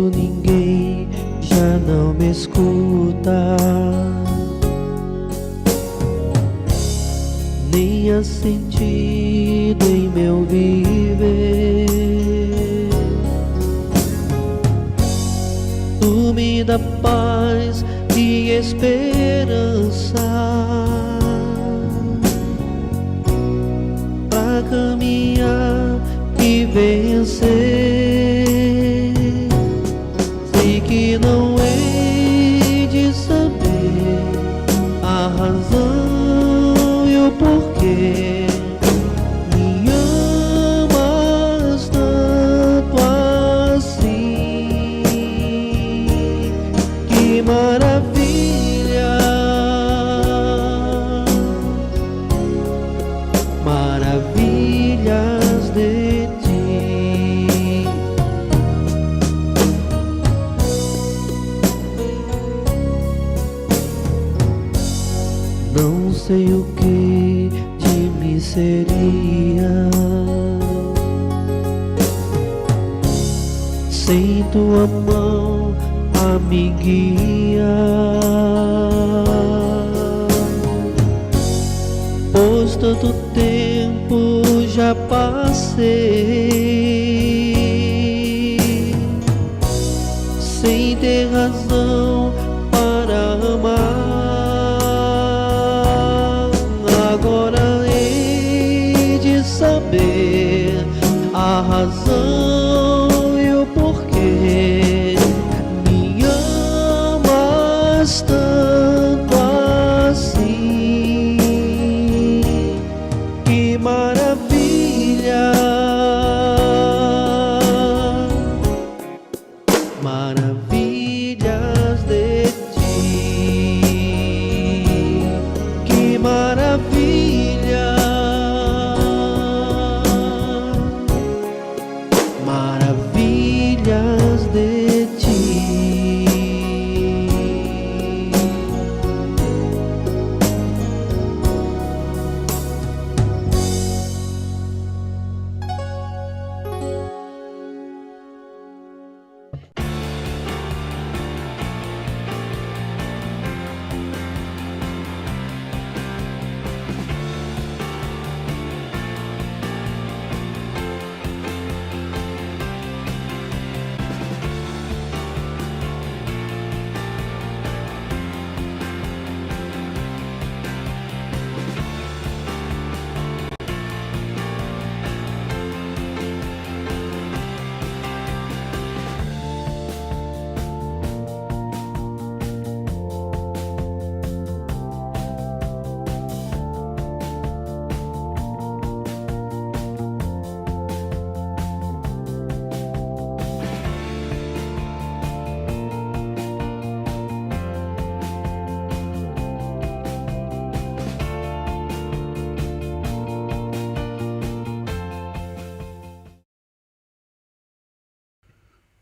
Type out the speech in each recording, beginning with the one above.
quando ninguém já não me escuta, nem há sentido em meu viver. Tu me dá paz e esperança pra caminhar e vencer. Sei que não hei de saber a razão e o porquê. Me amas tanto assim, que maravilha, maravilhas de ti. Não sei o que de mim seria sem tua mão a me guiar, pois tanto tempo já passei sem ter razão para amar. Agora hei de saber a razão e o porquê. Me amas tanto assim, que maravilha, maravilhas de ti. Que maravilha, maravilhas de ti.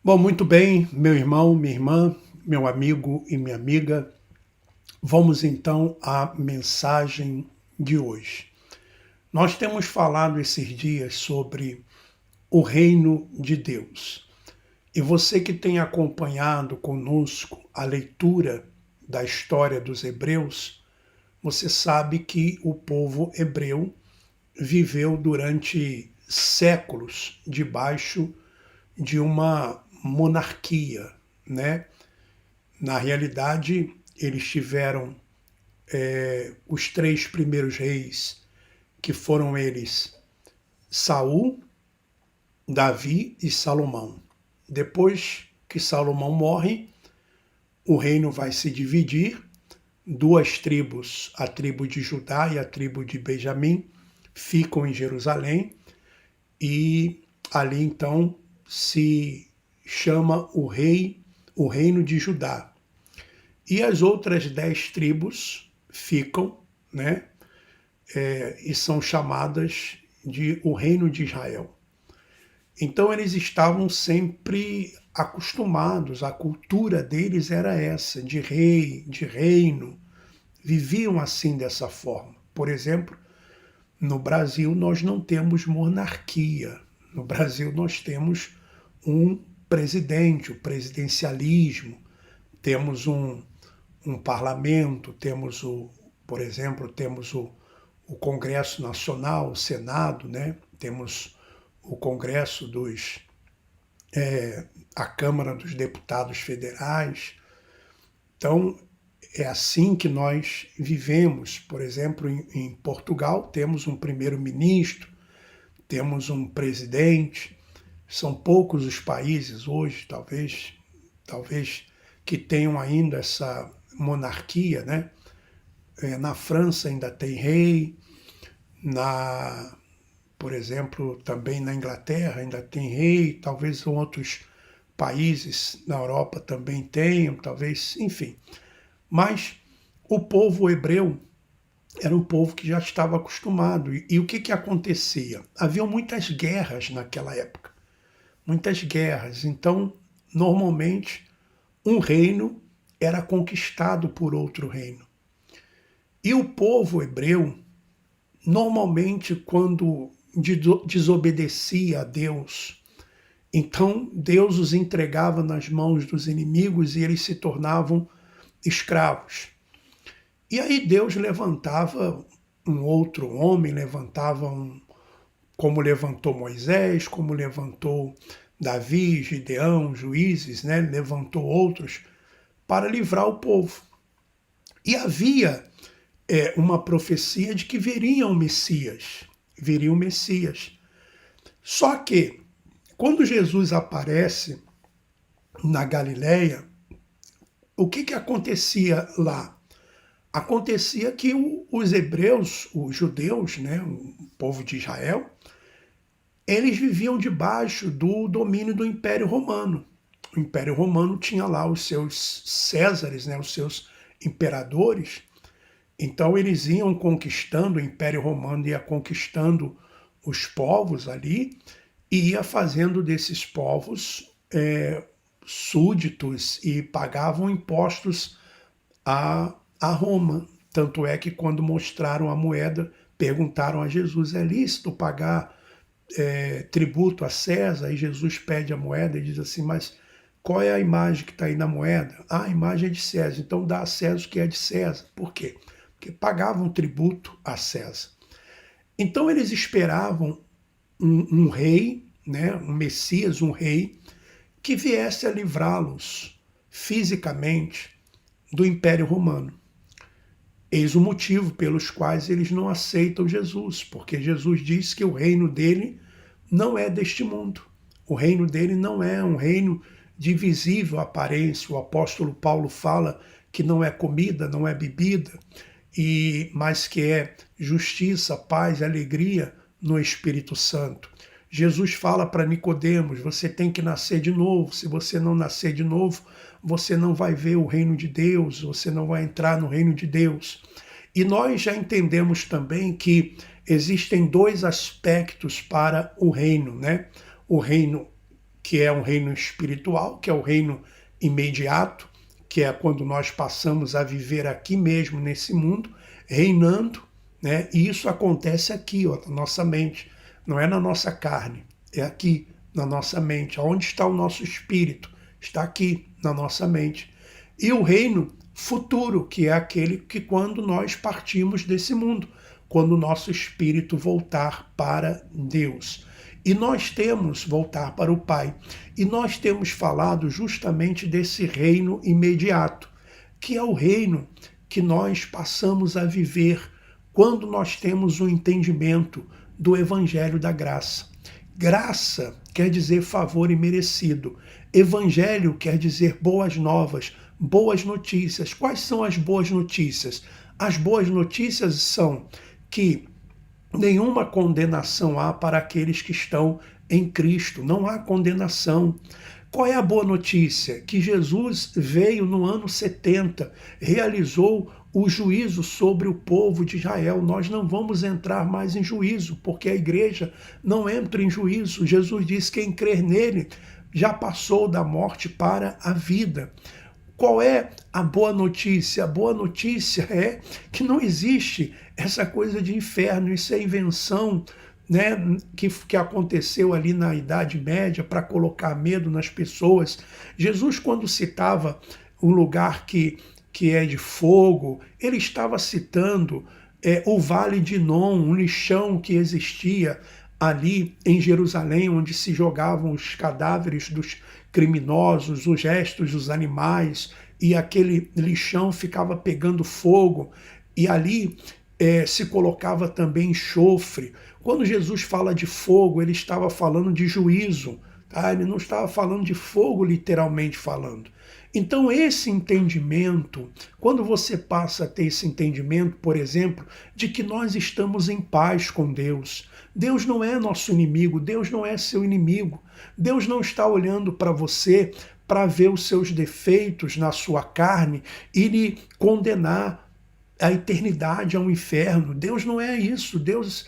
Bom, muito bem, meu irmão, minha irmã, meu amigo e minha amiga, vamos então à mensagem de hoje. Nós temos falado esses dias sobre o reino de Deus. E você que tem acompanhado conosco a leitura da história dos hebreus, você sabe que o povo hebreu viveu durante séculos debaixo de uma monarquia, né? Na realidade, eles tiveram os 3 primeiros reis, que foram eles Saul, Davi e Salomão. Depois que Salomão morre, o reino vai se dividir. 2 tribos, a tribo de Judá e a tribo de Benjamim, ficam em Jerusalém, e ali então se chama o reino de Judá. E as outras 10 tribos ficam, né, e são chamadas de o reino de Israel. Então eles estavam sempre acostumados, a cultura deles era essa, de rei, de reino, viviam assim dessa forma. Por exemplo, no Brasil nós não temos monarquia, no Brasil nós temos um presidente, o presidencialismo, temos um parlamento, temos por exemplo, temos o Congresso Nacional, o Senado, né? Temos o Congresso a Câmara dos Deputados Federais. Então, é assim que nós vivemos. Por exemplo, em Portugal, temos um primeiro-ministro, temos um presidente. São poucos os países hoje, talvez que tenham ainda essa monarquia, né? Na França ainda tem rei, por exemplo, também na Inglaterra ainda tem rei, talvez em outros países na Europa também tenham, talvez, enfim. Mas o povo hebreu era um povo que já estava acostumado. E o que acontecia? Haviam muitas guerras naquela época, muitas guerras. Então, normalmente, um reino era conquistado por outro reino. E o povo hebreu, normalmente, quando desobedecia a Deus, então Deus os entregava nas mãos dos inimigos e eles se tornavam escravos. E aí Deus levantava um outro homem, como levantou Moisés, como levantou Davi, Gideão, juízes, né? Levantou outros para livrar o povo. E havia uma profecia de que viria o Messias. Só que, quando Jesus aparece na Galileia, o que acontecia lá? Acontecia que os hebreus, os judeus, né, o povo de Israel, eles viviam debaixo do domínio do Império Romano. O Império Romano tinha lá os seus césares, né, os seus imperadores. Então eles iam conquistando, o Império Romano ia conquistando os povos ali e ia fazendo desses povos súditos e pagavam impostos a Roma. Tanto é que quando mostraram a moeda, perguntaram a Jesus, é lícito pagar tributo a César? E Jesus pede a moeda e diz assim, mas qual é a imagem que está aí na moeda? Ah, a imagem é de César, então dá a César o que é de César. Por quê? Porque pagavam tributo a César. Então eles esperavam um rei, né, um Messias, um rei, que viesse a livrá-los fisicamente do Império Romano. Eis o motivo pelos quais eles não aceitam Jesus, porque Jesus diz que o reino dele não é deste mundo. O reino dele não é um reino de visível aparência. O apóstolo Paulo fala que não é comida, não é bebida, mas que é justiça, paz, alegria no Espírito Santo. Jesus fala para Nicodemos, você tem que nascer de novo. Se você não nascer de novo, você não vai ver o reino de Deus, você não vai entrar no reino de Deus. E nós já entendemos também que existem dois aspectos para o reino, né? O reino que é um reino espiritual, que é o reino imediato, que é quando nós passamos a viver aqui mesmo nesse mundo, reinando, né? E isso acontece aqui, ó, na nossa mente. Não é na nossa carne, é aqui, na nossa mente. Onde está o nosso espírito? Está aqui, na nossa mente. E o reino futuro, que é aquele que quando nós partimos desse mundo, quando o nosso espírito voltar para Deus. E nós temos voltar para o Pai. E nós temos falado justamente desse reino imediato, que é o reino que nós passamos a viver quando nós temos o entendimento do Evangelho da Graça. Graça quer dizer favor imerecido. Evangelho quer dizer boas novas, boas notícias. Quais são as boas notícias? As boas notícias são que nenhuma condenação há para aqueles que estão em Cristo. Não há condenação. Qual é a boa notícia? Que Jesus veio no ano 70, realizou o juízo sobre o povo de Israel. Nós não vamos entrar mais em juízo, porque a igreja não entra em juízo. Jesus diz que quem crer nele já passou da morte para a vida. Qual é a boa notícia? A boa notícia é que não existe essa coisa de inferno, isso é invenção né, que aconteceu ali na Idade Média para colocar medo nas pessoas. Jesus, quando citava um lugar que é de fogo, ele estava citando o Vale de Inom, um lixão que existia ali em Jerusalém, onde se jogavam os cadáveres dos criminosos, os restos dos animais, e aquele lixão ficava pegando fogo, e ali se colocava também enxofre. Quando Jesus fala de fogo, ele estava falando de juízo, tá? Ele não estava falando de fogo literalmente falando. Então, esse entendimento, quando você passa a ter esse entendimento, por exemplo, de que nós estamos em paz com Deus, Deus não é nosso inimigo, Deus não é seu inimigo, Deus não está olhando para você para ver os seus defeitos na sua carne e lhe condenar a eternidade ao inferno. Deus não é isso, Deus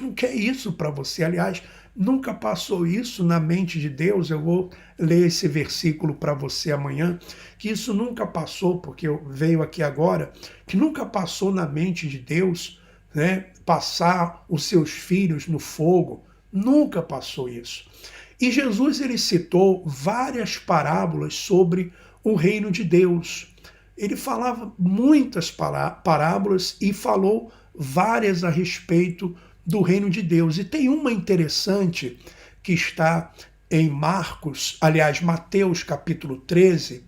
não quer isso para você. Aliás, nunca passou isso na mente de Deus. Eu vou ler esse versículo para você amanhã, que isso nunca passou, porque veio aqui agora, que nunca passou na mente de Deus, né, passar os seus filhos no fogo. Nunca passou isso. E Jesus, ele citou várias parábolas sobre o reino de Deus. Ele falava muitas parábolas e falou várias a respeito do reino de Deus. E tem uma interessante que está em Mateus capítulo 13,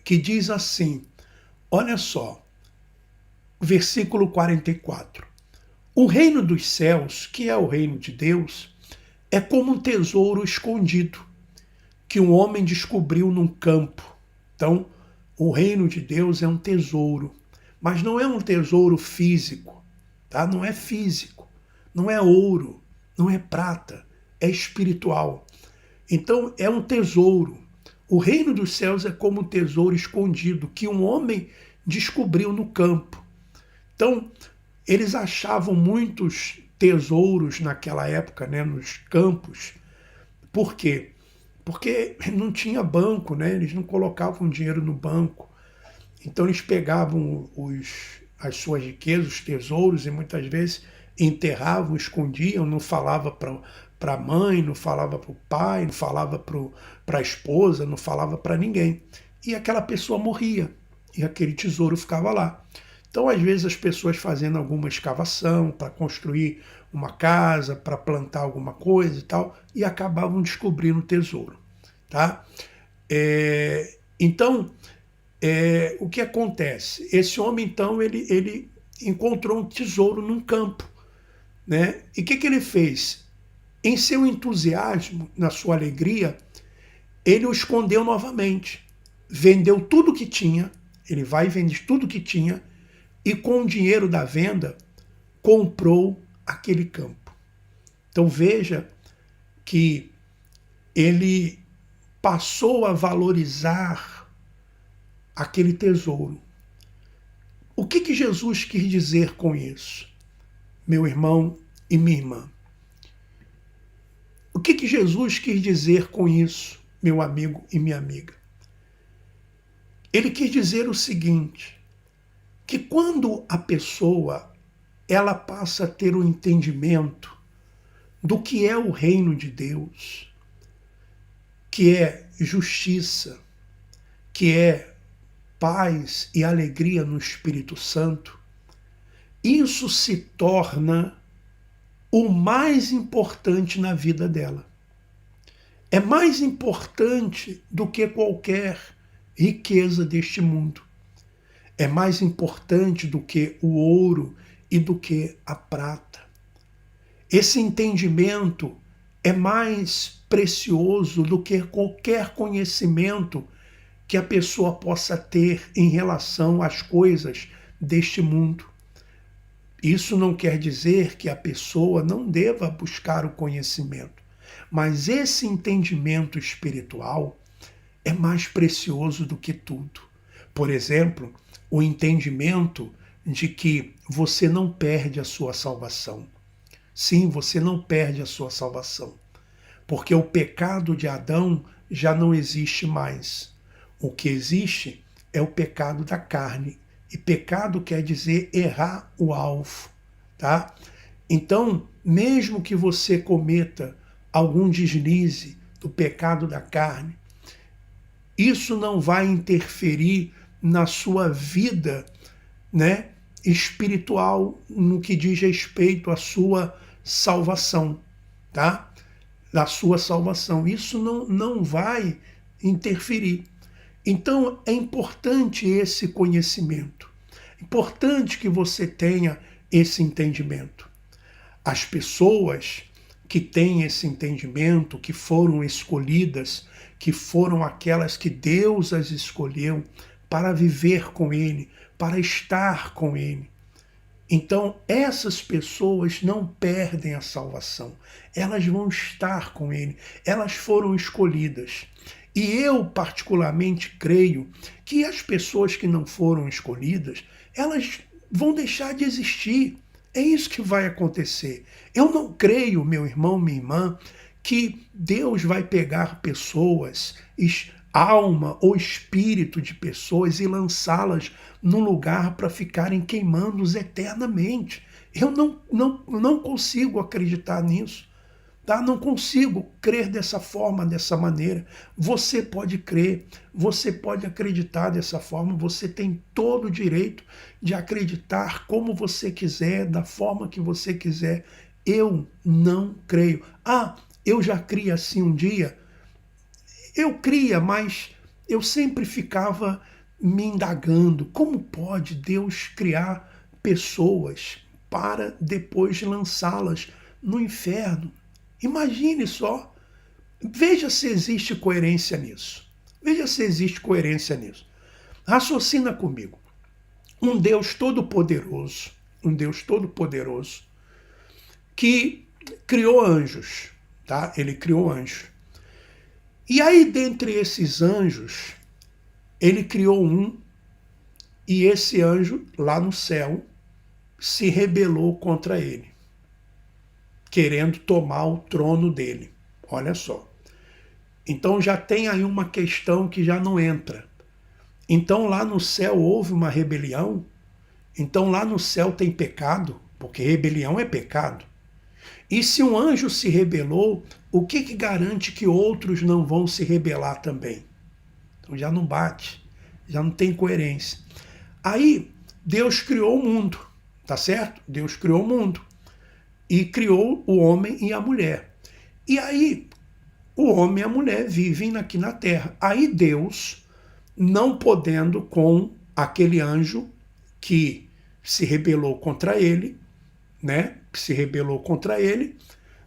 que diz assim, olha só, versículo 44. O reino dos céus, que é o reino de Deus, é como um tesouro escondido, que um homem descobriu num campo. Então, o reino de Deus é um tesouro, mas não é um tesouro físico, tá? Não é físico, não é ouro, não é prata, é espiritual. Então, é um tesouro. O reino dos céus é como um tesouro escondido que um homem descobriu no campo. Então, eles achavam muitos tesouros naquela época, né, nos campos. Por quê? Porque não tinha banco, né? Eles não colocavam dinheiro no banco. Então eles pegavam as suas riquezas, os tesouros, e muitas vezes enterravam, escondiam, não falava para a mãe, não falava para o pai, não falava para a esposa, não falava para ninguém. E aquela pessoa morria, e aquele tesouro ficava lá. Então, às vezes, as pessoas fazendo alguma escavação para construir uma casa, para plantar alguma coisa e tal, e acabavam descobrindo o tesouro. Tá? Então, o que acontece? Esse homem, então, ele encontrou um tesouro num campo. Né? E o que ele fez? Em seu entusiasmo, na sua alegria, ele o escondeu novamente. Vendeu tudo que tinha, ele vai e vende tudo que tinha, e com o dinheiro da venda, comprou aquele campo. Então veja que ele passou a valorizar aquele tesouro. O que Jesus quis dizer com isso, meu irmão e minha irmã? O que Jesus quis dizer com isso, meu amigo e minha amiga? Ele quis dizer o seguinte, que quando a pessoa ela passa a ter o entendimento do que é o reino de Deus, que é justiça, que é paz e alegria no Espírito Santo, isso se torna o mais importante na vida dela. É mais importante do que qualquer riqueza deste mundo. É mais importante do que o ouro e do que a prata. Esse entendimento é mais precioso do que qualquer conhecimento que a pessoa possa ter em relação às coisas deste mundo. Isso não quer dizer que a pessoa não deva buscar o conhecimento, mas esse entendimento espiritual é mais precioso do que tudo. Por exemplo, o entendimento de que você não perde a sua salvação. Sim, você não perde a sua salvação, porque o pecado de Adão já não existe mais. O que existe é o pecado da carne E pecado quer dizer errar o alvo, tá? Então, mesmo que você cometa algum deslize do pecado da carne, isso não vai interferir na sua vida, né, espiritual, no que diz respeito à sua salvação, tá? Da sua salvação. Isso não vai interferir. Então é importante esse conhecimento. É importante que você tenha esse entendimento. As pessoas que têm esse entendimento, que foram escolhidas, que foram aquelas que Deus as escolheu para viver com Ele, para estar com Ele. Então, essas pessoas não perdem a salvação. Elas vão estar com Ele. Elas foram escolhidas. E eu, particularmente, creio que as pessoas que não foram escolhidas, elas vão deixar de existir. É isso que vai acontecer. Eu não creio, meu irmão, minha irmã, que Deus vai pegar pessoas, alma ou espírito de pessoas e lançá-las num lugar para ficarem queimando-os eternamente. Eu não consigo acreditar nisso. Tá? Não consigo crer dessa forma, dessa maneira. Você pode crer, você pode acreditar dessa forma, você tem todo o direito de acreditar como você quiser, da forma que você quiser. Eu não creio. Eu já criei assim um dia. Eu cria, mas eu sempre ficava me indagando. Como pode Deus criar pessoas para depois lançá-las no inferno? Imagine só. Veja se existe coerência nisso. Veja se existe coerência nisso. Raciocina comigo. Um Deus todo-poderoso, que criou anjos, tá? Ele criou anjos. E aí, dentre esses anjos, ele criou um, e esse anjo, lá no céu, se rebelou contra ele, querendo tomar o trono dele. Olha só. Então já tem aí uma questão que já não entra. Então lá no céu houve uma rebelião. Então lá no céu tem pecado, porque rebelião é pecado. E se um anjo se rebelou, o que garante que outros não vão se rebelar também? Então já não bate, já não tem coerência. Aí Deus criou o mundo, tá certo? Deus criou o mundo. E criou o homem e a mulher. E aí, o homem e a mulher vivem aqui na terra. Aí Deus, não podendo com aquele anjo que se rebelou contra ele, né? Que se rebelou contra ele,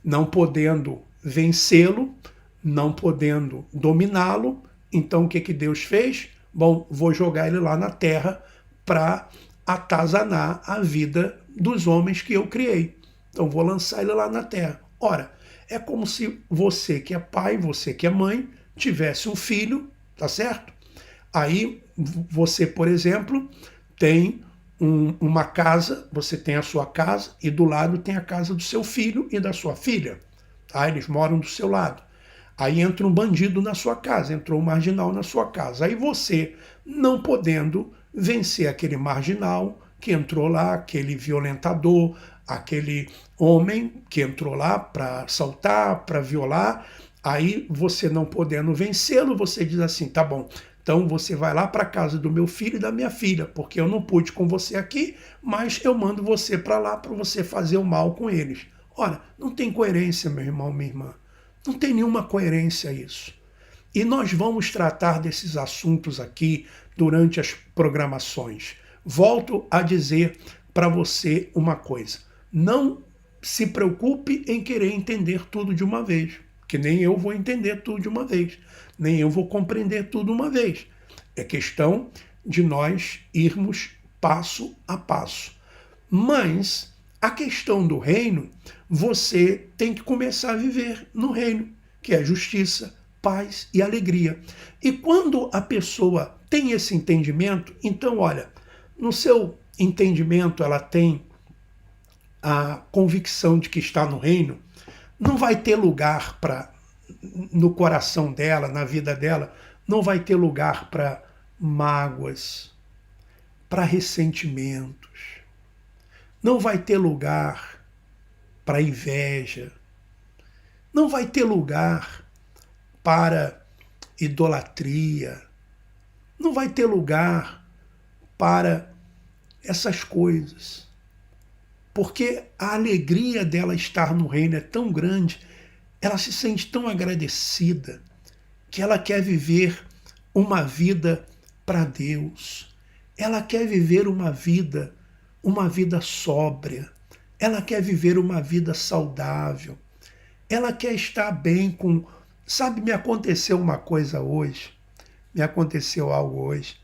não podendo vencê-lo, não podendo dominá-lo. Então o que Deus fez? Bom, vou jogar ele lá na terra para atazanar a vida dos homens que eu criei. Então vou lançar ele lá na terra. Ora, é como se você que é pai, você que é mãe, tivesse um filho, tá certo? Aí você, por exemplo, tem uma casa, você tem a sua casa e do lado tem a casa do seu filho e da sua filha. Tá? Eles moram do seu lado. Aí entra um bandido na sua casa, entrou um marginal na sua casa. Aí você, não podendo vencer aquele marginal que entrou lá, aquele violentador, aquele homem que entrou lá para assaltar, para violar, aí você não podendo vencê-lo, você diz assim, tá bom, então você vai lá para a casa do meu filho e da minha filha, porque eu não pude com você aqui, mas eu mando você para lá para você fazer o mal com eles. Ora, não tem coerência, meu irmão, minha irmã. Não tem nenhuma coerência isso. E nós vamos tratar desses assuntos aqui durante as programações. Volto a dizer para você uma coisa. Não se preocupe em querer entender tudo de uma vez, que nem eu vou entender tudo de uma vez, nem eu vou compreender tudo uma vez. É questão de nós irmos passo a passo. Mas a questão do reino, você tem que começar a viver no reino, que é justiça, paz e alegria. E quando a pessoa tem esse entendimento, então, olha, no seu entendimento ela tem a convicção de que está no reino, não vai ter lugar para, no coração dela, na vida dela, não vai ter lugar para mágoas, para ressentimentos, não vai ter lugar para inveja, não vai ter lugar para idolatria, não vai ter lugar para essas coisas. Porque a alegria dela estar no reino é tão grande, ela se sente tão agradecida, que ela quer viver uma vida para Deus. Ela quer viver uma vida sóbria. Ela quer viver uma vida saudável. Ela quer estar bem com... Sabe, me aconteceu uma coisa hoje. Me aconteceu algo hoje.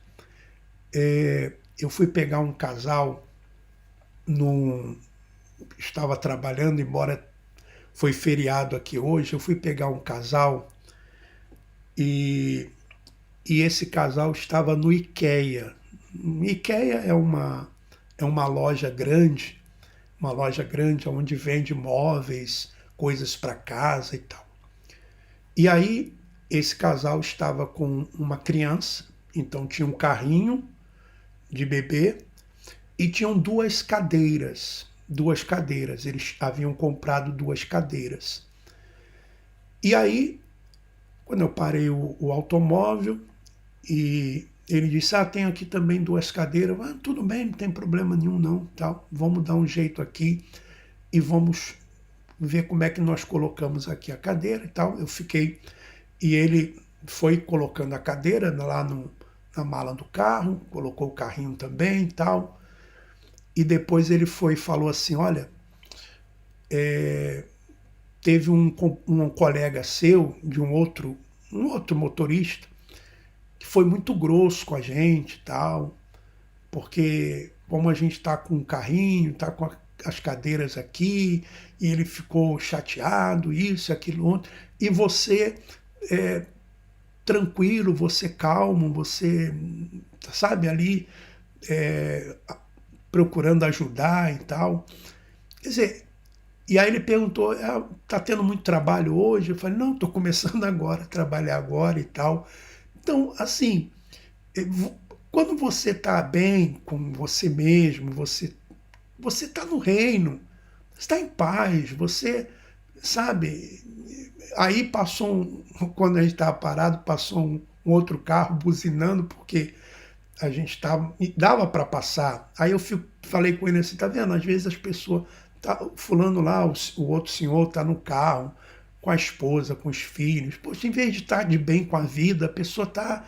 Eu fui pegar um casal estava trabalhando, embora foi feriado aqui hoje, eu fui pegar um casal e esse casal estava no IKEA. IKEA é uma loja grande onde vende móveis, coisas para casa e tal. E aí esse casal estava com uma criança, então tinha um carrinho de bebê e tinham duas cadeiras. Eles haviam comprado 2 cadeiras. E aí, quando eu parei o automóvel, e ele disse, tem aqui também 2 cadeiras. Tudo bem, não tem problema nenhum não, tal. Vamos dar um jeito aqui e vamos ver como é que nós colocamos aqui a cadeira e tal. Eu fiquei, e ele foi colocando a cadeira lá na mala do carro, colocou o carrinho também e tal. E depois ele foi e falou assim, olha, teve um colega seu, de um outro motorista, que foi muito grosso com a gente e tal, porque como a gente está com um carrinho, está com as cadeiras aqui, e ele ficou chateado, isso, aquilo, outro, e você tranquilo, você calmo, você, sabe, ali procurando ajudar e tal. Quer dizer, e aí ele perguntou, tá tendo muito trabalho hoje? Eu falei, não, estou começando agora, a trabalhar agora e tal. Então, assim, quando você está bem com você mesmo, você está no reino, está em paz, você, sabe, aí quando a gente estava parado, passou um outro carro buzinando, porque a gente dava para passar. Aí eu falei com ele assim, tá vendo? Às vezes as pessoas, fulano lá, o outro senhor está no carro, com a esposa, com os filhos. Poxa, em vez de estar de bem com a vida, a pessoa tá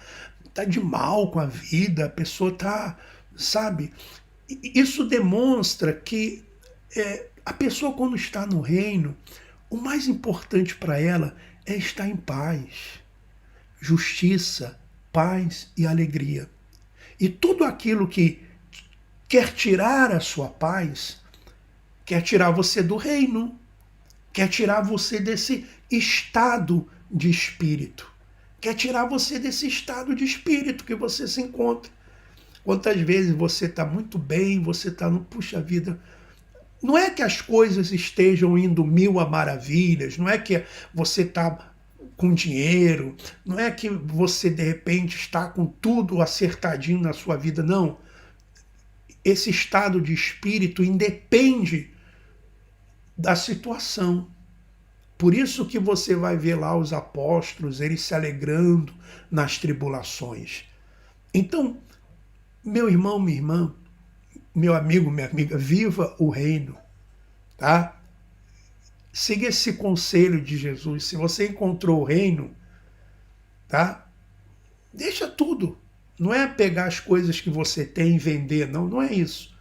de mal com a vida, a pessoa tá, sabe? Isso demonstra que a pessoa, quando está no reino, o mais importante para ela é estar em paz, justiça, paz e alegria. E tudo aquilo que quer tirar a sua paz, quer tirar você do reino, quer tirar você desse estado de espírito, quer tirar você desse estado de espírito que você se encontra. Quantas vezes você está muito bem, você está no, puxa vida, não é que as coisas estejam indo mil a maravilhas, não é que você está com dinheiro, não é que você de repente está com tudo acertadinho na sua vida, não. Esse estado de espírito independe da situação. Por isso que você vai ver lá os apóstolos, eles se alegrando nas tribulações. Então, meu irmão, minha irmã, meu amigo, minha amiga, viva o reino, tá? Siga esse conselho de Jesus. Se você encontrou o reino, tá? Deixa tudo. Não é pegar as coisas que você tem e vender, não. Não é isso.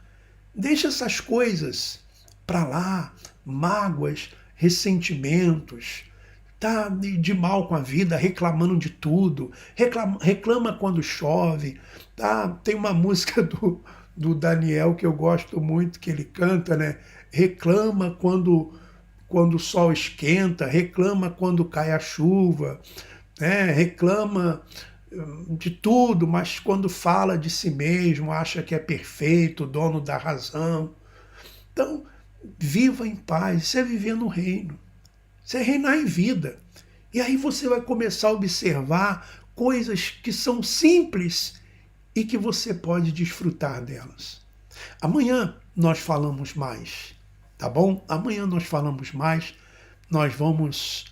Deixa essas coisas para lá, mágoas, ressentimentos, tá de mal com a vida, reclamando de tudo, reclama quando chove, tá? Tem uma música do Daniel que eu gosto muito, que ele canta, né? Reclama quando o sol esquenta, reclama quando cai a chuva, né? Reclama de tudo, mas quando fala de si mesmo, acha que é perfeito, dono da razão. Então, viva em paz, isso é viver no reino, isso é reinar em vida. E aí você vai começar a observar coisas que são simples e que você pode desfrutar delas. Amanhã nós falamos mais, tá bom? Amanhã nós falamos mais. Nós vamos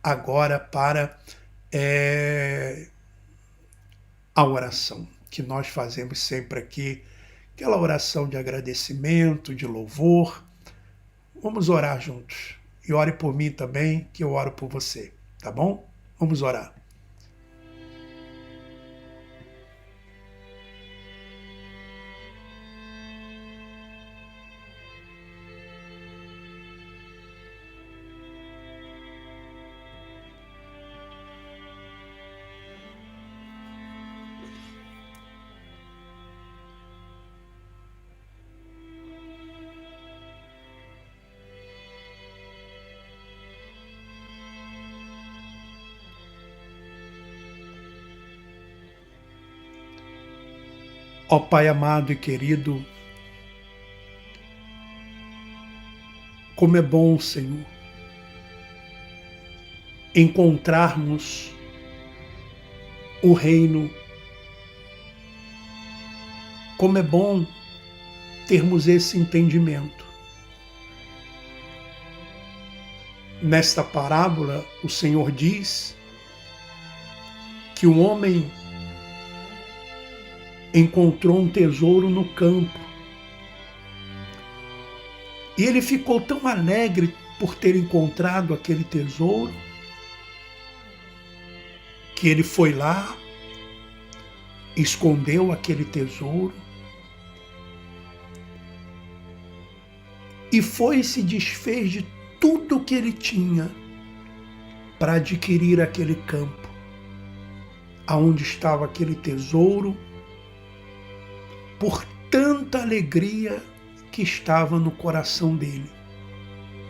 agora para a oração que nós fazemos sempre aqui, aquela oração de agradecimento, de louvor. Vamos orar juntos. E ore por mim também, que eu oro por você, tá bom? Vamos orar. Ó Pai amado e querido, como é bom, Senhor, encontrarmos o reino. Como é bom termos esse entendimento. Nesta parábola, o Senhor diz que o homem encontrou um tesouro no campo. E ele ficou tão alegre por ter encontrado aquele tesouro, que ele foi lá, escondeu aquele tesouro, e foi e se desfez de tudo que ele tinha para adquirir aquele campo, aonde estava aquele tesouro, por tanta alegria que estava no coração dele,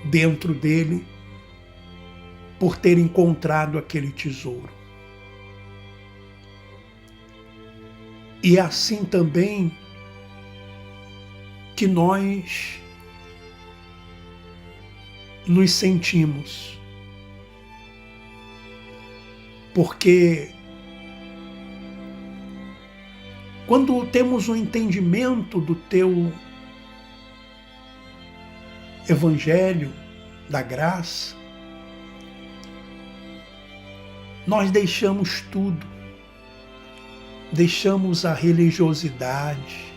dentro dele, por ter encontrado aquele tesouro. E é assim também que nós nos sentimos, porque quando temos um entendimento do teu Evangelho, da graça, nós deixamos tudo, deixamos a religiosidade,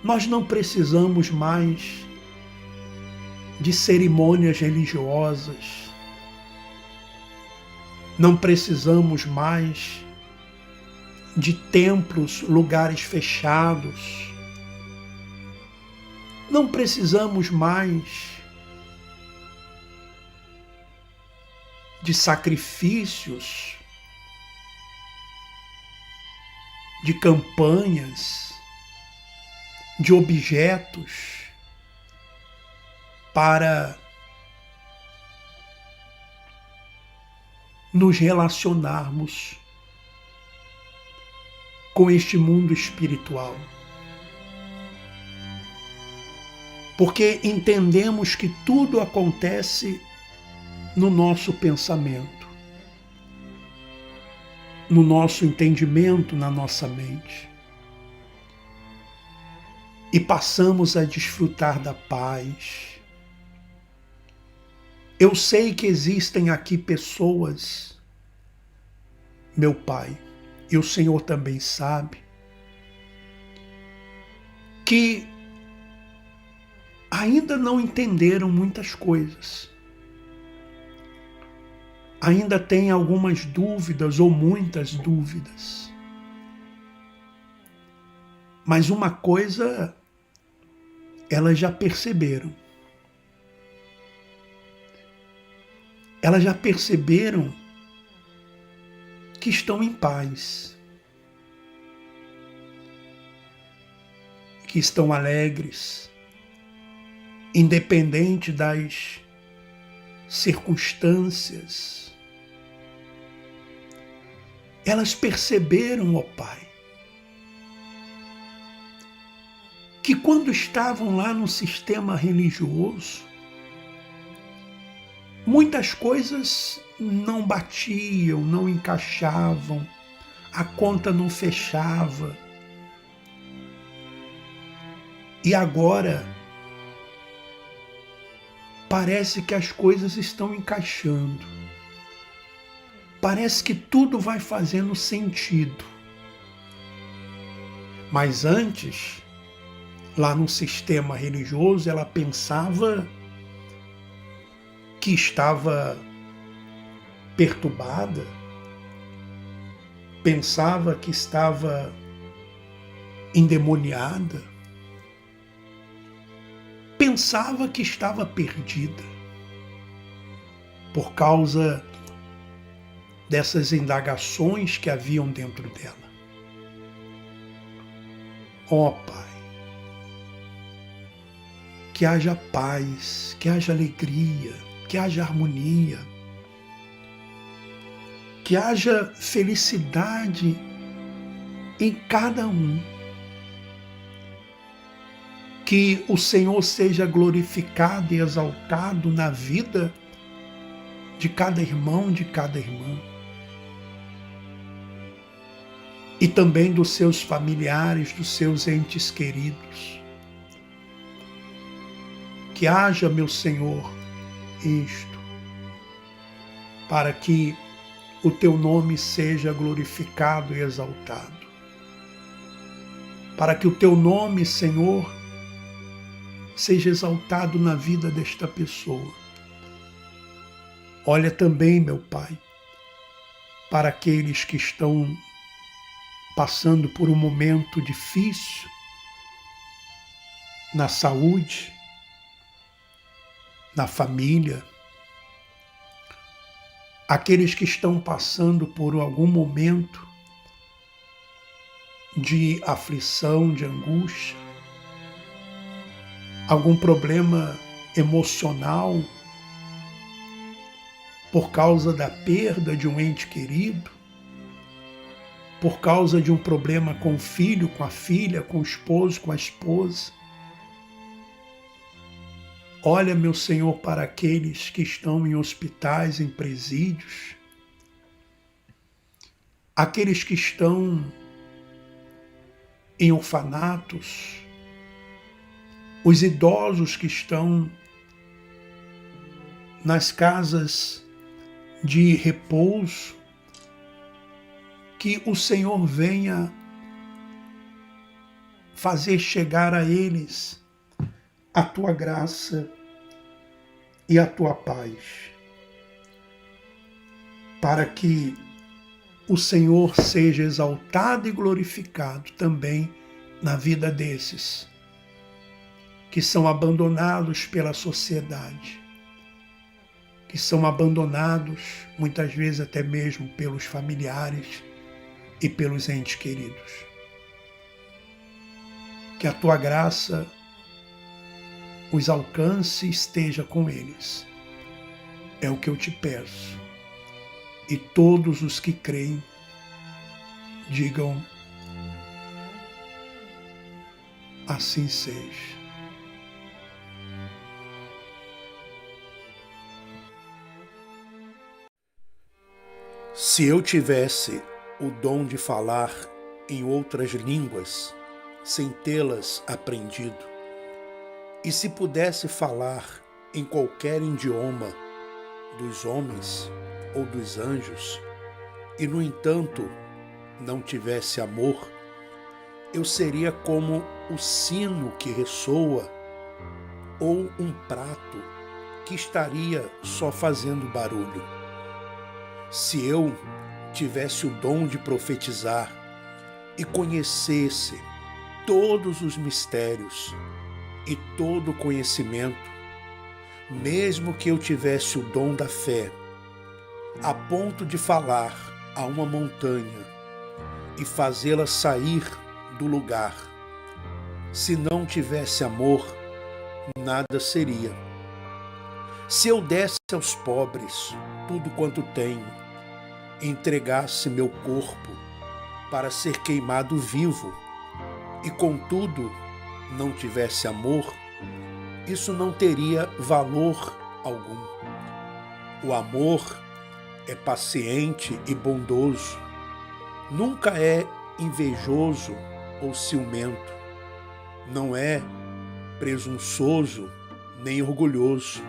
nós não precisamos mais de cerimônias religiosas, não precisamos mais de templos, lugares fechados. Não precisamos mais de sacrifícios, de campanhas, de objetos para nos relacionarmos com este mundo espiritual. Porque entendemos que tudo acontece no nosso pensamento, no nosso entendimento, na nossa mente. E passamos a desfrutar da paz. Eu sei que existem aqui pessoas, meu Pai, e o Senhor também sabe, que ainda não entenderam muitas coisas. Ainda tem algumas dúvidas ou muitas dúvidas. Mas uma coisa elas já perceberam. Elas já perceberam que estão em paz, que estão alegres, independente das circunstâncias. Elas perceberam, ó Pai, que quando estavam lá no sistema religioso, muitas coisas não batiam, não encaixavam, a conta não fechava. E agora parece que as coisas estão encaixando. Parece que tudo vai fazendo sentido. Mas antes, lá no sistema religioso, ela pensava que estava perturbada, pensava que estava endemoniada, pensava que estava perdida por causa dessas indagações que haviam dentro dela. Ó Pai, que haja paz, que haja alegria, que haja harmonia, que haja felicidade em cada um. Que o Senhor seja glorificado e exaltado na vida de cada irmão, de cada irmã. E também dos seus familiares, dos seus entes queridos. Que haja, meu Senhor, isto, para que o teu nome seja glorificado e exaltado. Para que o teu nome, Senhor, seja exaltado na vida desta pessoa. Olha também, meu Pai, para aqueles que estão passando por um momento difícil na saúde, na família, aqueles que estão passando por algum momento de aflição, de angústia, algum problema emocional por causa da perda de um ente querido, por causa de um problema com o filho, com a filha, com o esposo, com a esposa. Olha, meu Senhor, para aqueles que estão em hospitais, em presídios, aqueles que estão em orfanatos, os idosos que estão nas casas de repouso, que o Senhor venha fazer chegar a eles a tua graça e a tua paz, para que o Senhor seja exaltado e glorificado também na vida desses que são abandonados pela sociedade, que são abandonados muitas vezes até mesmo pelos familiares e pelos entes queridos. Que a tua graça os alcance e esteja com eles. É o que eu te peço. E todos os que creem digam: assim seja. Se eu tivesse o dom de falar em outras línguas, sem tê-las aprendido, e se pudesse falar em qualquer idioma dos homens ou dos anjos, e no entanto não tivesse amor, eu seria como o sino que ressoa ou um prato que estaria só fazendo barulho. Se eu tivesse o dom de profetizar e conhecesse todos os mistérios e todo o conhecimento, mesmo que eu tivesse o dom da fé, a ponto de falar a uma montanha e fazê-la sair do lugar, se não tivesse amor, nada seria. Se eu desse aos pobres tudo quanto tenho, entregasse meu corpo para ser queimado vivo, e contudo não tivesse amor, isso não teria valor algum. O amor é paciente e bondoso, nunca é invejoso ou ciumento, não é presunçoso nem orgulhoso,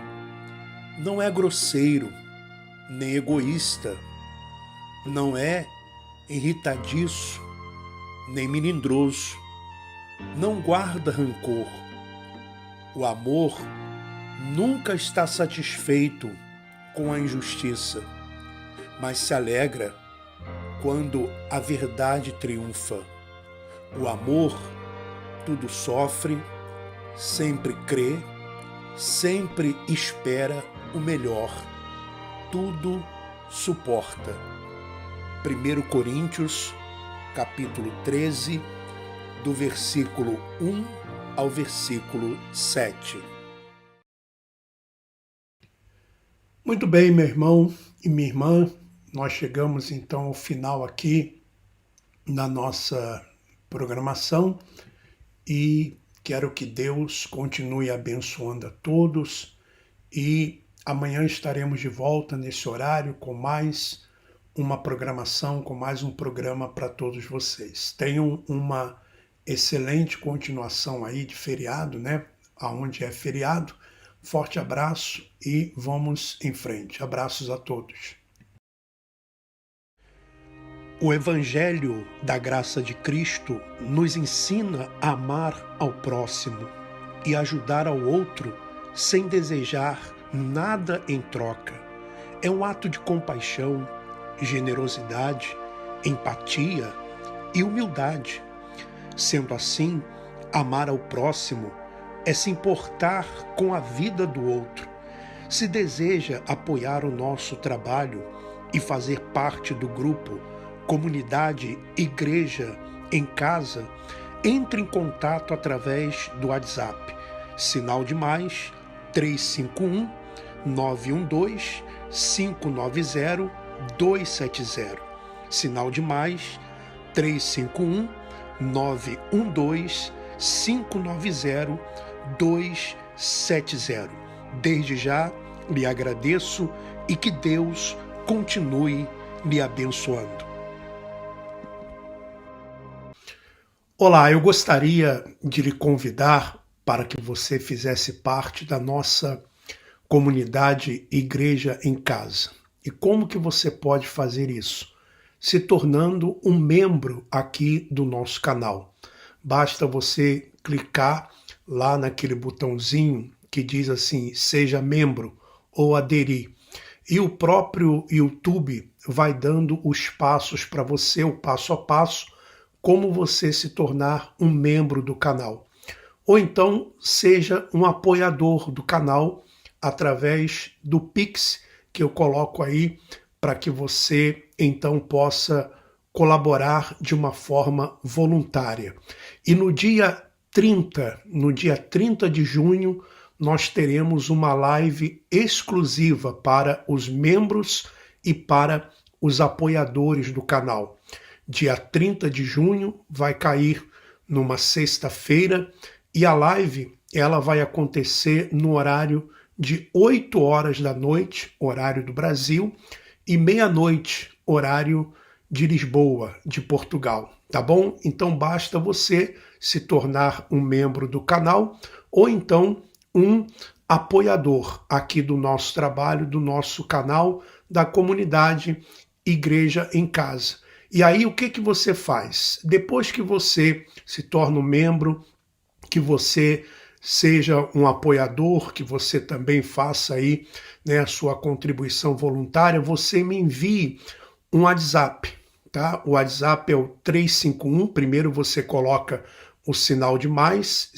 não é grosseiro nem egoísta, não é irritadiço nem melindroso, não guarda rancor. O amor nunca está satisfeito com a injustiça, mas se alegra quando a verdade triunfa. O amor tudo sofre, sempre crê, sempre espera o melhor, tudo suporta. 1 Coríntios, capítulo 13, do versículo 1 ao versículo 7. Muito bem, meu irmão e minha irmã, nós chegamos então ao final aqui na nossa programação e quero que Deus continue abençoando a todos e amanhã estaremos de volta nesse horário com mais uma programação, com mais um programa para todos vocês. Tenham uma excelente continuação aí de feriado, né? Aonde é feriado. Forte abraço e vamos em frente. Abraços a todos. O Evangelho da Graça de Cristo nos ensina a amar ao próximo e ajudar ao outro sem desejar nada em troca. É um ato de compaixão, generosidade, empatia e humildade. Sendo assim, amar ao próximo é se importar com a vida do outro. Se deseja apoiar o nosso trabalho e fazer parte do grupo Comunidade Igreja em Casa, entre em contato através do WhatsApp, sinal de mais 351 912 590 270, sinal de mais 351 912 590 270. Desde já lhe agradeço e que Deus continue lhe abençoando. Olá, eu gostaria de lhe convidar para que você fizesse parte da nossa comunidade Igreja em Casa. E como que você pode fazer isso? Se tornando um membro aqui do nosso canal. Basta você clicar lá naquele botãozinho que diz assim, seja membro ou aderir. E o próprio YouTube vai dando os passos para você, o passo a passo, como você se tornar um membro do canal. Ou então, seja um apoiador do canal através do Pix, que eu coloco aí para que você então possa colaborar de uma forma voluntária. E no dia 30 de junho, nós teremos uma live exclusiva para os membros e para os apoiadores do canal. Dia 30 de junho vai cair numa sexta-feira e a live ela vai acontecer no horário de 8 horas da noite, horário do Brasil, e meia-noite, horário de Lisboa, de Portugal, tá bom? Então basta você se tornar um membro do canal ou então um apoiador aqui do nosso trabalho, do nosso canal, da comunidade Igreja em Casa. E aí o que você faz? Depois que você se torna um membro, que você seja um apoiador, que você também faça aí, né, a sua contribuição voluntária, você me envie um WhatsApp, tá? O WhatsApp é o 351, primeiro você coloca o sinal de mais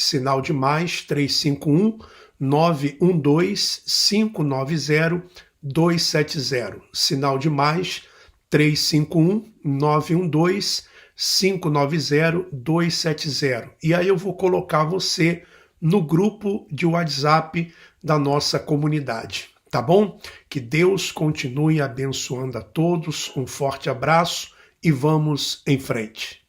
351 912 590 270, sinal de mais 351 912 590 270. E aí eu vou colocar você no grupo de WhatsApp da nossa comunidade, tá bom? Que Deus continue abençoando a todos, um forte abraço e vamos em frente.